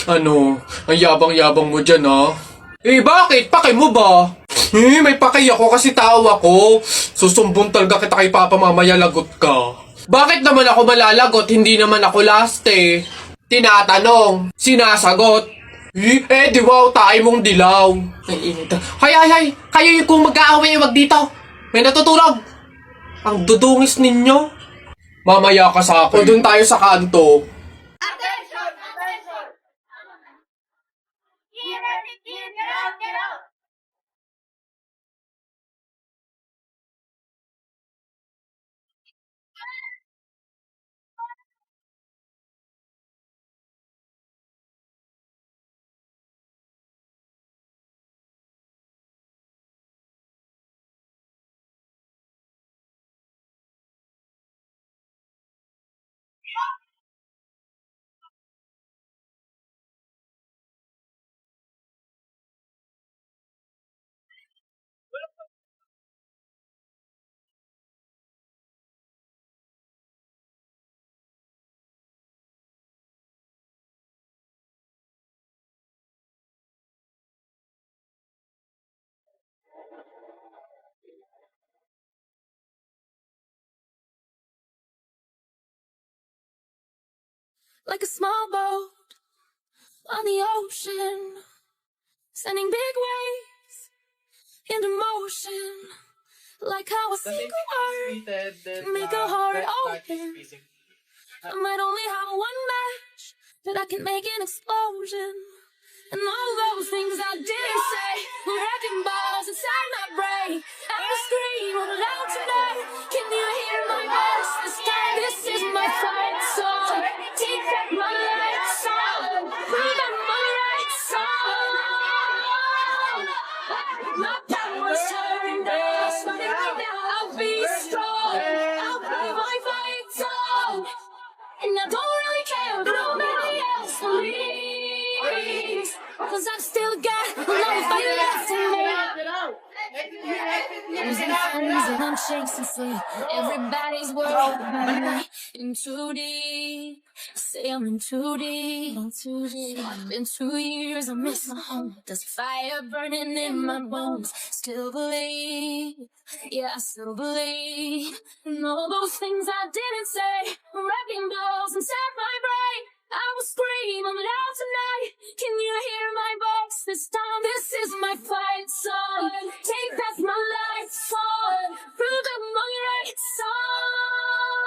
Ano, ang yabang-yabang mo dyan ha? Eh bakit? Pake mo ba? May pake ako kasi tao ako. Susumbong talaga kita kay Papa mamaya lagot ka. Bakit naman ako malalagot? Hindi naman ako last eh. Tinatanong, sinasagot. Di wow, tayo mong dilaw. Ay, init. Hay, kayo yung kung mag-aaway, wag dito. May natutulog. Ang dudungis ninyo. Mamaya ka sa akin. O dun tayo sa kanto. Attention! Attention! Get out! Get out! Like a small boat on the ocean, sending big waves into motion. Like how a single word can make a heart open. I might only have one match, but I can make an explosion. And all those things I didn't say were wrecking balls inside my brain. I will scream aloud tonight. Can you hear my voice this time? This is my fight song. Take back my life song. Prove I'm the right song. My power's turned up. Starting right now, I'll be strong. I'll play my fight song. And I don't really care if nobody else believes. Cause I've still got a lot of fight left in me. Losing friends and I'm chasing sleep. Everybody's worried about me. In too deep. Say I'm in too deep. It's been 2 years, I miss my home. There's fire burning in my bones. Still believe. Yeah, I still believe. And all those things I didn't say. Wrecking balls inside my brain. I will scream, I'm loud tonight. Can you hear my voice this time? This is my fight song. Take back my life song. Prove I'm the right song.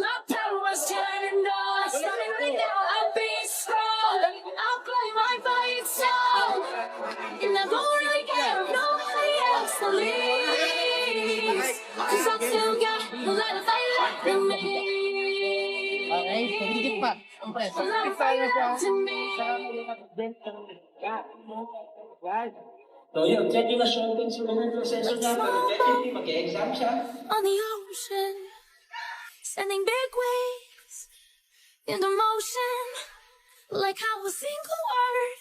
My power's turning on. Starting right now, I'll be strong. I'll play my fight song. And I don't really care if nobody else believes. Cause I've still got a lot of fight left in me. Okay, higit pa. Siyempre, sabi tayo sa right? So yun, checking na shorting si mga proseso niya, pero definitely mag-exam siya. On the ocean, sending big waves into motion. Like how a single word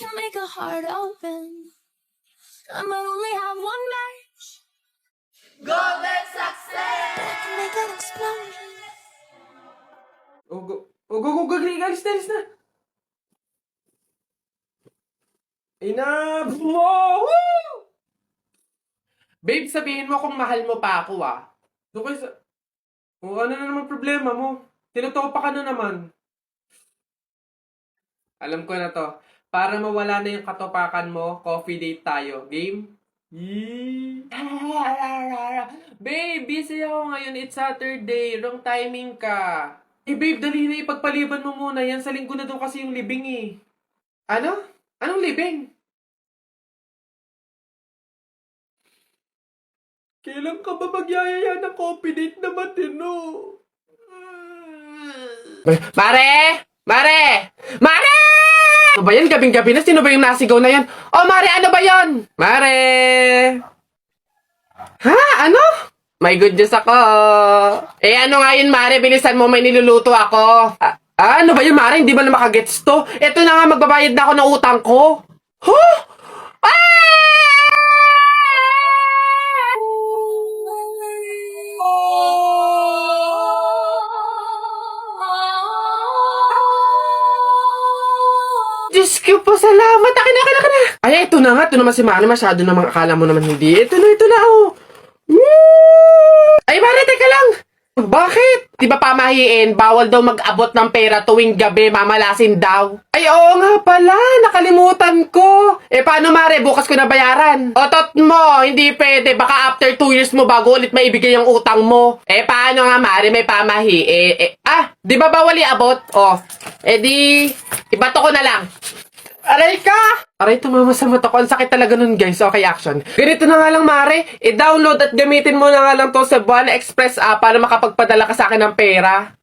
can make a heart open. I might only have one match. Golden success! But I can make an explosion. Go, alis na. Enough! Woo! Babe, sabihin mo kung mahal mo pa ako ah. Doon kayo sa... ano na naman problema mo? Tinutopa ka na naman. Alam ko na to. Para mawala na yung katopakan mo, coffee date tayo. Game? Yee! Babe, busy ako ngayon. It's Saturday. Wrong timing ka. Babe, dali na ipagpaliban mo muna yan. Sa linggo na doon kasi yung libing eh. Ano? Anong libing? Kailan ka ba magyayaya ng coffee date na matino? Mare! Ano ba yan? Gabing-gabi na? Sino ba yung nasigaw na yan? Oh, Mare! Ano ba yan? Mare! Ha? Ano? My goodness ako. Ano nga yun, Mare? Bilisan mo, may niluluto ako. Ano ba yun, Mare? Hindi ba na makagets to? Ito na nga, magbabayad na ako ng utang ko. Huh? Diyos ko po, salamat. Akin na. Ay, ito na nga. Ito naman si Mare. Masyado naman. Akala mo naman hindi. Ito na, oh. Woo! Ay, Mare, teka lang. Bakit? Di ba pamahiin, bawal daw mag-abot ng pera tuwing gabi, mamalasin daw. Ay, oo nga pala, nakalimutan ko. Paano Mare, bukas ko na bayaran? Otot mo, hindi pwede, baka after 2 years mo bago ulit maibigay ang utang mo. Paano nga Mare, may pamahi. Di ba bawal iabot? Di, ibato ko na lang. Aray ka! Aray, tumama sa mata ko. Ang sakit talaga nun, guys. Okay, action. Ganito na nga lang, Mare. I-download at gamitin mo na nga lang to sa Cebuana Express app para makapagpadala ka sa akin ng pera.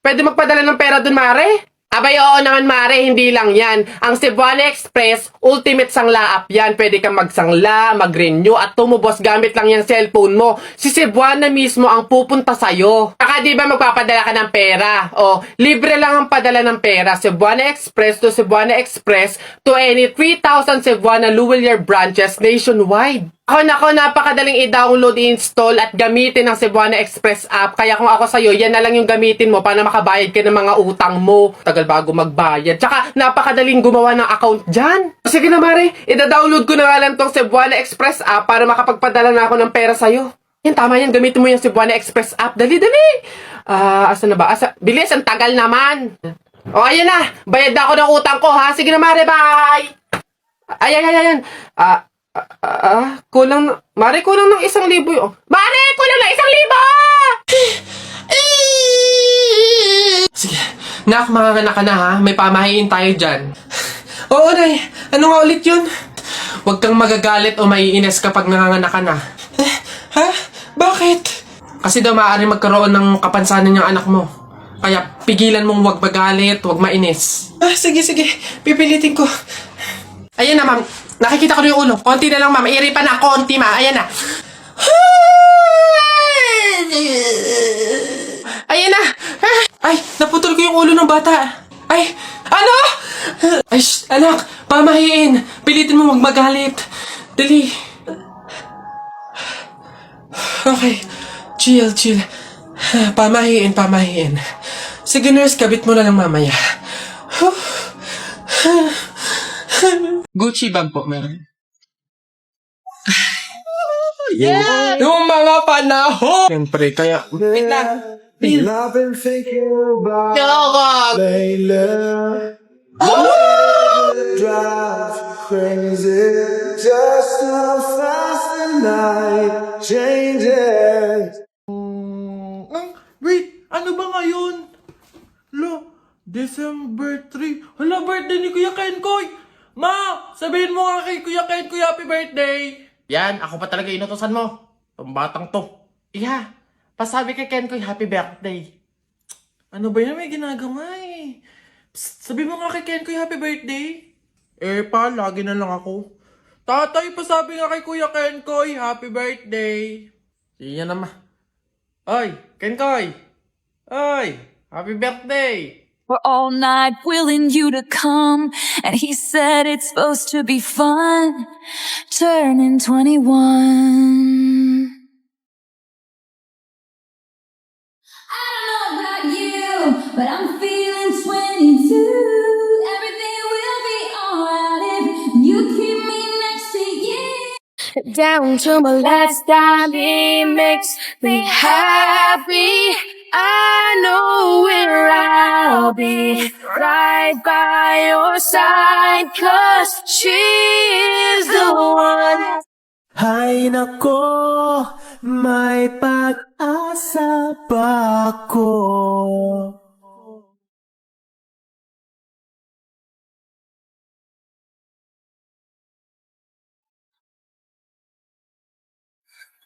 Pwede magpadala ng pera dun, Mare? Abay, oo naman, Mare. Hindi lang yan. Ang Cebuana Express, ultimate sangla app yan. Pwede kang magsangla, mag-renew, at tumubos gamit lang yung cellphone mo. Si Cebuana mismo ang pupunta sa'yo. Saka di ba magpapadala ka ng pera? Libre lang ang padala ng pera. Cebuana Express to Cebuana Express to any 3,000 Cebuana Luwilier branches nationwide. Nako, napakadaling i-download, i-install at gamitin ang Cebuana Express app. Kaya kung ako sa'yo, yan na lang yung gamitin mo para makabayad ka ng mga utang mo. Tagal bago magbayad. Tsaka, napakadaling gumawa ng account dyan. Sige na, Mare. I-download ko na nga lang tong Cebuana Express app para makapagpadala na ako ng pera sa'yo. Yan, tama yan. Gamitin mo yung Cebuana Express app. Dali. Asa na ba? Bilis, ang tagal naman. Ayan na. Bayad na ako ng utang ko, ha? Sige na, Mare. Bye! Ayan. Kulang, Mare, kulang ng 1,000 yun. Mare, kulang ng 1,000! Sige, nak, manganganak ka na ha. May pamahiin tayo dyan. Oo, Nay. Ano nga ulit yun? Huwag kang magagalit o maiinis kapag nanganganak ka na. Ha? Bakit? Kasi daw maaari magkaroon ng kapansanan yung anak mo. Kaya pigilan mong huwag magalit, huwag mainis. Sige. Pipilitin ko. Ayan na, ma'am. Nakikita ko na yung ulo. Konti na lang, ma'am. Iri pa na. Konti, ma'am. Ayan na. Ayan na. Ay, naputol ko yung ulo ng bata. Ay, ano? Ay, anak. Pamahiin. Pilitin mo magmagalit. Dali. Okay. Chill. Pamahiin. Sige, nurse. Kabit mo na lang mamaya. Gucci bag po, meron. Yeah! Yung mga panahon! Siyempre, kaya... Wait lang. I've been thinking about Yoko! lately. Drive crazy. Just how fast the night changes. Wait, ano ba ngayon? December 3. Hala, birthday ni Kuya Kenkoy! Ma, sabihin mo nga kay Kuya Kenkoy happy birthday! Yan, ako pa talaga inutosan mo. Itong batang to. Iya, pasabi kay Kenkoy happy birthday. Ano ba yan? May ginagawa eh. Psst, sabihin mo nga kay Kenkoy happy birthday. Lagi na lang ako. Tatay, pasabi nga kay Kuya Kenkoy happy birthday. Iyan naman. Oy, Kenkoy! Oy, happy birthday! For all night willing you to come, and he said it's supposed to be fun, turning 21. I don't know about you, but I'm feeling 22. Everything will be alright if you keep me next to you. Down to my last dime, it makes me happy. I know where I'll be, right by your side, 'cause she's the one. Ay nako, may pag-asa pa ako.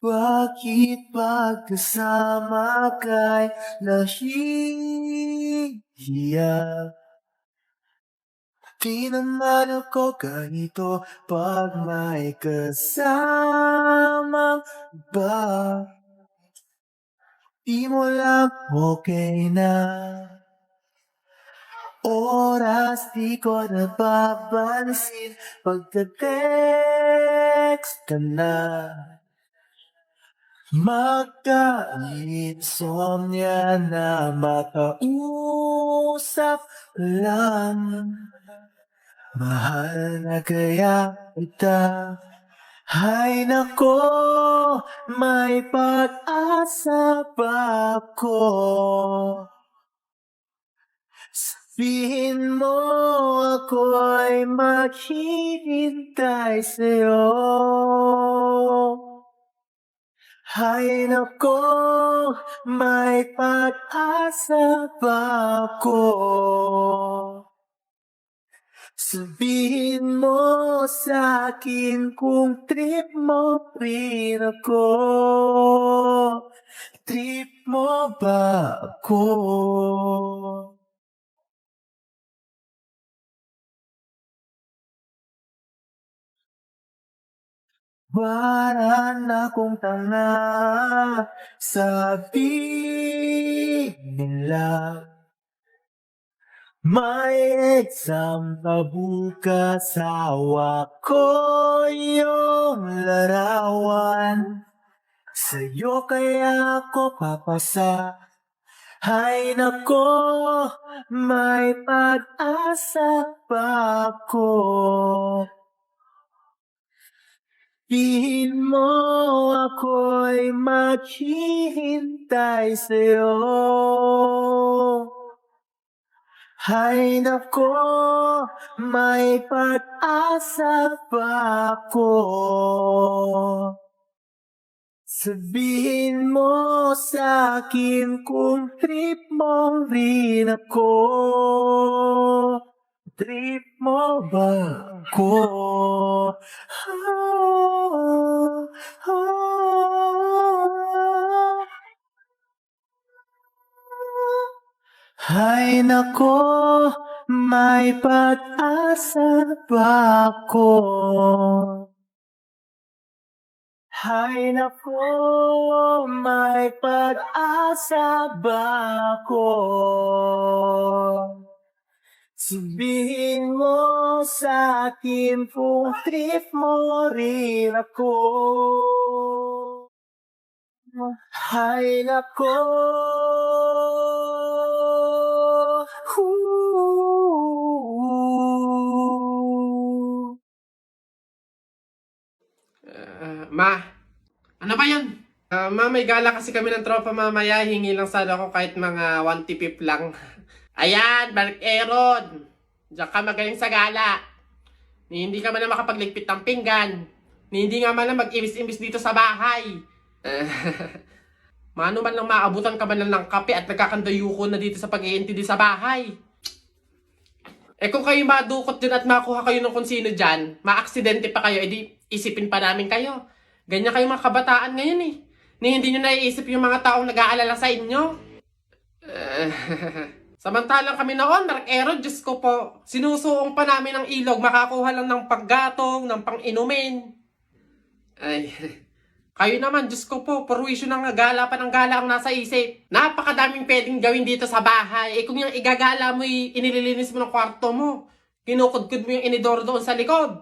Bakit pagkasama kay nahihiya? Di naman ako ganito pag may kasama ba? Di mo lang okay na. Oras di ko napapansin pagka-text ka na. Magka-insomnia na makausap lang. Mahal na kaya kita. Ay nako, may pag-asa pa ako. Sabihin mo ako'y maghihintay sa'yo. Ay nako, may pag-asa pa ako. Sabihin mo sa'kin kung trip mo rin ako. Trip mo ba ako? Waran akong tanga, sabi nila. May exam pa bukas, hawak ko yung larawan. Sa'yo kaya ako papasa. Ay nako, may pag-asa pa ako. Sabihin mo ako'y maghihintay sa'yo. Ay nako, may pag-asa pa ako. Sabihin mo sa'kin kung trip mo rin ako. Trip mo ba ako? Ah, ah. Ay nako, may pag-asa pa ako. Ay nako, may pag-asa ba ako? Sabihin mo sa'kin kung trip mo rin ako. Ay nako. Ma, ano ba yan? Ma, may gala kasi kami ng tropa mamaya. Hingi lang sana ako kahit mga 1 tipip lang. Ayan, Mark Aaron. Diyan ka magaling sa gala. Ni hindi ka man na makapagligpit ng pinggan. Ni hindi nga man na mag-imbis-imbis dito sa bahay. Mano man lang maabutan ka man lang ng kape at nagkakandayuko na dito sa pag-iintindi sa bahay. Eh kung kayo madukot dyan at makuha kayo ng kung sino dyan, maaksidente pa kayo, edi isipin pa namin kayo. Ganyan kayo mga kabataan ngayon eh. Ni hindi nyo naiisip yung mga taong nag-aalala sa inyo. Samantalang kami noon, Mark Aaron, Diyos ko po, sinusuong pa namin ng ilog, makakuha lang ng paggatong, ng pang-inumin. Ay, kayo naman, Diyos ko po, purwisyo ng gala pa ng gala ang nasa isip. Napakadaming pwedeng gawin dito sa bahay. Eh kung yung igagala mo, inililinis mo ng kwarto mo, kinukudkud mo yung inidoro doon sa likod.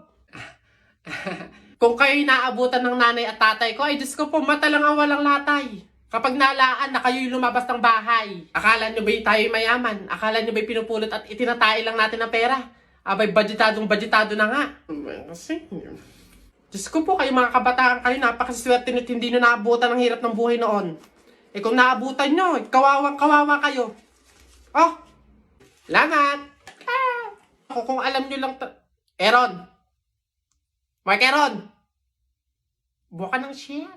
Kung kayo'y naabutan ng nanay at tatay ko, ay Diyos ko po, mata lang ang walang latay. Kapag nalaan na kayo'y lumabas ng bahay, akala nyo ba'y tayo'y mayaman? Akala nyo ba'y pinupulot at itinatay lang natin ng pera? Abay, budgetado na nga. Kasi, Diyos ko po, kayo mga kabataan kayo, napakaswerte nyo't hindi nyo naabutan ang hirap ng buhay noon. Eh kung naabutan nyo, kawawang-kawawa kayo. Oh, lamat. Kung alam nyo lang, Aaron. Mark Aaron. Buka ng shit.